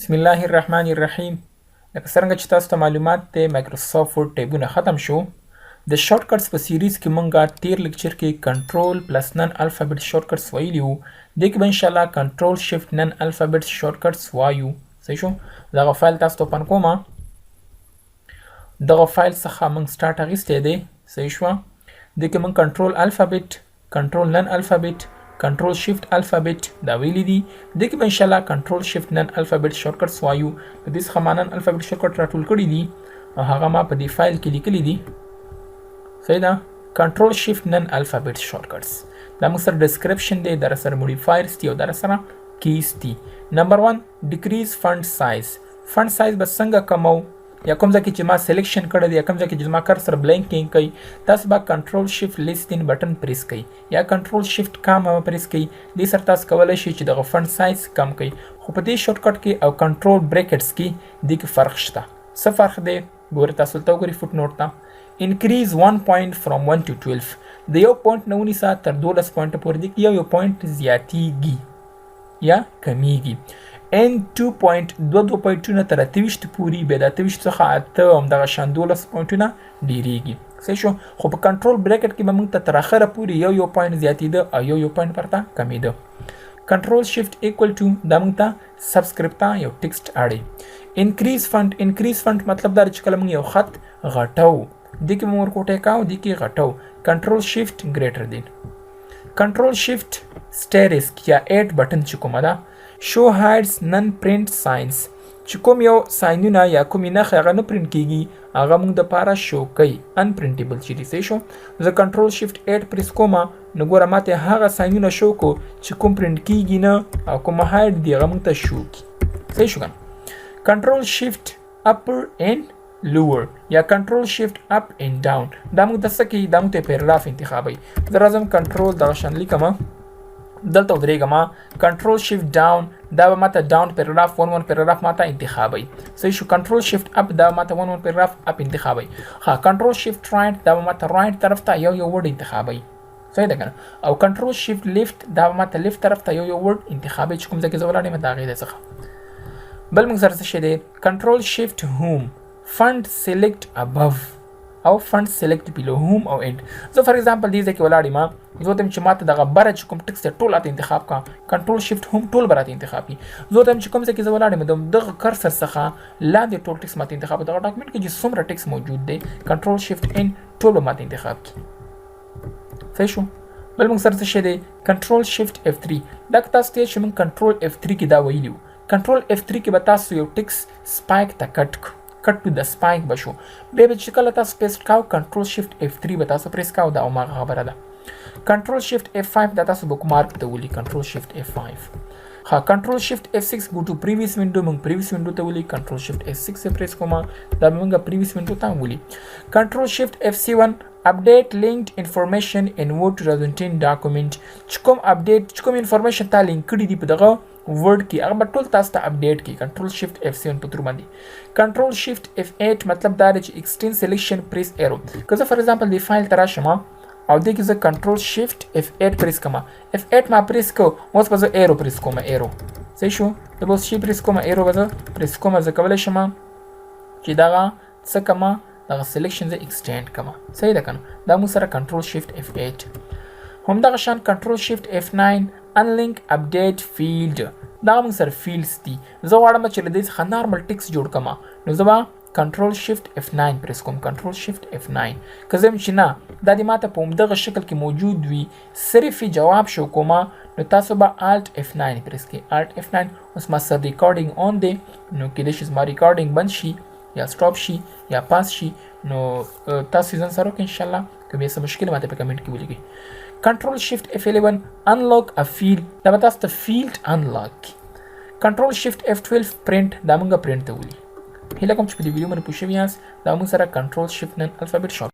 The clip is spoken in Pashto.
بسم الله الرحمن الرحیم. لکه څرنګه چې تاسو ته معلومات دی مایکروسافټ ورډ ټیبونه ختم شو. د شارټ کټس په سیریز کې مونږه تیر لیکچر کې کنټرول پلس نن الفابet شارټ کټس ویلی وو. دې کې به ان شاء الله کنټرول شیفت نن الفابet شارټ کټس وایو. صحیح شو؟ دغه فایل تاسو ته اوپن کوم. دغه فایل څخه مونږ سٹارټ اخیستی دی. صحیح شو؟ دې کې مونږ کنټرول الفابet، کنټرول نن الفابet، کنټرول شیفت الفابet دا ویلی دي. دې کې به ان شاء الله کنټرول شیفت نن الفابet شارټ کټس وایو. د دې څخه ما نن الفابet شارټ کټ راټول کړي دي او هغه ما په دې فایل کې لیکلي دي. صحیح ده؟ کنټرول شیفت نن الفابet شارټ کټس دا موږ سره ډسکرپشن دی، در سره موډیفایرز دي او در سره کیز دي. نمبر 1 ډیکریز فونټ سایز. فونټ سایز به څنګه کمو؟ یا کوم ځای کې چې ما سلیکشن کړی دی یا کوم ځای کې چې ما کرسر بلینکینګ کوي، تاسو به کنټرول شیفت لیست ان بټن پریس کړئ یا کنټرول شیفت کام پریس کړئ. دې سره تاسو کولی شئ چې دغه فونټ سایز کم کړئ. خو په دې شارټ کټ کې او کنټرول بریکټس کې دې کې فرق شته. څه فرق دی؟ ګورئ تاسو ته وګورئ فوټ نوټ ته. انکریز 1 پوینټ فرام 1 to 12. د یو پوینټ نه ونیسه تر 12 پوینټه پورې دی یو پوینټ زیاتیږي یا کمیږي. ان 2 پوینټونه تر 28 پورې به د 28 څخه اته همدغه شان 12 پوینټونه ډیریږي. صحیح شو؟ خو په کنټرول بریکټ کې به موږ ته تر اخره پورې یو پوینټ زیاتېده او یو پوینټ پرته کمیده. کنټرول شیفت ایکوال ټو دا موږ ته سبسکرپټا یو ټیکسټ اړي. انکریز فونټ مطلب دا چې کله موږ یو خط غټو دې کې موږ ورکوټی کاو دې کې غټو. کنټرول شیفت ګریټر دین. کنټرول شیفت سټیریسک یا 8 بټن چې کومه ده شو هایډز نن پرنٹ ساينز چې کوم یو ساينونه یا کوم نښه هغه نه پرنټ کیږي هغه موږ د پاره شو کوي ان پرنټیبل چې دي. صحیح شو؟ زه کنټرول شیفت 8 پریس کوم نو ګوره ماته هغه ساينونه شو کو چې کوم پرنټ کیږي نه او کوم هایډ دی هغه موږ ته شو کی. صحیح شو کنه؟ کنټرول شیفت اپر اند لوور یا کنټرول شیفت اپ اند ډاون دا موږ د سکی دا موږ ته پیراګراف انتخابي. زه راځم کنټرول دغه شان لیکم دلته ودرېږم. کنټرول شیفت ډاون دا به ماته ډاون پیراګراف 1 پیراګراف ماته انتخابي. صحیح شو؟ کنټرول شیفت اپ دا ماته 1 پیراګراف اپ انتخابي. ها کنټرول شیفت رائټ دا به ماته رائټ طرف ته یو ورډ انتخابي. صحیح ده کنه؟ او کنټرول شیفت لیفت دا به ماته لیفت طرف ته یو ورډ انتخابي چې کوم ځای کې زه ولاړ یم دا غي څخه. بل موږ سره څه شی دی؟ کنټرول شیفت هوم فونټ سلیکټ اباف او فونټ سلیکټ بیلو هوم او اند. زه فار ایگزامپل دې ځکه ولاړ یم زه ته چې ماته دغه بره چې کوم ټکس ټول اته انتخاب کا کنټرول شیفت هوم ټول براته انتخاب کی. زه ته چې کوم ځکه زه ولاړ یم دغه کرسر څخه لاندې ټول ټکس ماته انتخاب دغه ډاکومنټ کې چې څومره ټکس موجود دی کنټرول شیفت ان ټول ماته انتخاب کی. صحیح شو؟ بل موږ سره څه شی دی؟ کنټرول شیفت F3 دا تاسو ته چې موږ کنټرول F3 کې دا ویلو. کنټرول F3 کې به تاسو یو ټکس سپایک ته کټ ټو د سپایک بشو به چې کله تاسو پیسټ کاو کنټرول شیفت F3 به تاسو پریس کاو دا ما خبره ده. کنټرول شیفت F5 دا تاسو بک مارک ته ولي کنټرول شیفت F5. ها کنټرول شیفت F6 گو ټو پریویس وینډو موږ پریویس وینډو ته ولي کنټرول شیفت F6 پریس کوم دا موږ پریویس وینډو ته ولي. کنټرول شیفت F7 اپډیټ لینکډ انفارمیشن ان ورډ 2010 ډاکومنٹ چې کوم اپډیټ چې کوم انفارمیشن تا لینک کړی دی په دغه ورډ کې هغه ټول تاسو ته اپډیټ کی. کنټرول شیفت F7 په تر باندې. کنټرول شیفت F8 مطلب دا چې ایکسټند سلیکشن پریس ایرو که زه فار ایگزامپل دی فایل ترا شمه او دې کې زه کنټرول شیفت F8 پریس کوم F8 ما پریس کو اوس به زه ایرو پریس کوم ایرو. صحیح شو؟ د اوس شی پریس کوم ایرو به زه پریس کوم زه کولای شم چې دا څه کما دغه سلیکشن زه ایکسټند کما. صحیح ده کنه؟ دا مو سره کنټرول شیفت F8 هم دغه شان کنټرول شیفت F9 انلینک اپډیټ فیلډ دا موږ سره فیلډز دي. زه غواړم چې له دې څخه نارمل ټکس جوړ کما نو زه به کنټرول شیفت F9 پریس کوم. کنټرول شیفت F9 که زه چې نه دا د ماته په همدغه شکل کې موجود وي صرف جواب شو کومه نو تاسو به Alt F9 پریس کړئ. Alt F9 اوس ما سره ریکارډینګ اون دی نو کېدای شي زما ریکارډینګ بند شي یا سټاپ شي یا پاس شي نو تاسو ځان سره وکړئ ان شاء الله. که به څه مشکل ماته په کمنټ کې ولیکئ. کنټرول شیفت F11 انلاک ا فیلډ دا به تاسو ته فیلډ انلاک. کنټرول شیفت F12 پرنٹ دا موږ پرنٹ ته ولي. هیله کوم چې په دې ویډیو باندې پوه شوي یاست. دا موږ سره کنټرول شیفت نن الفابet شارټ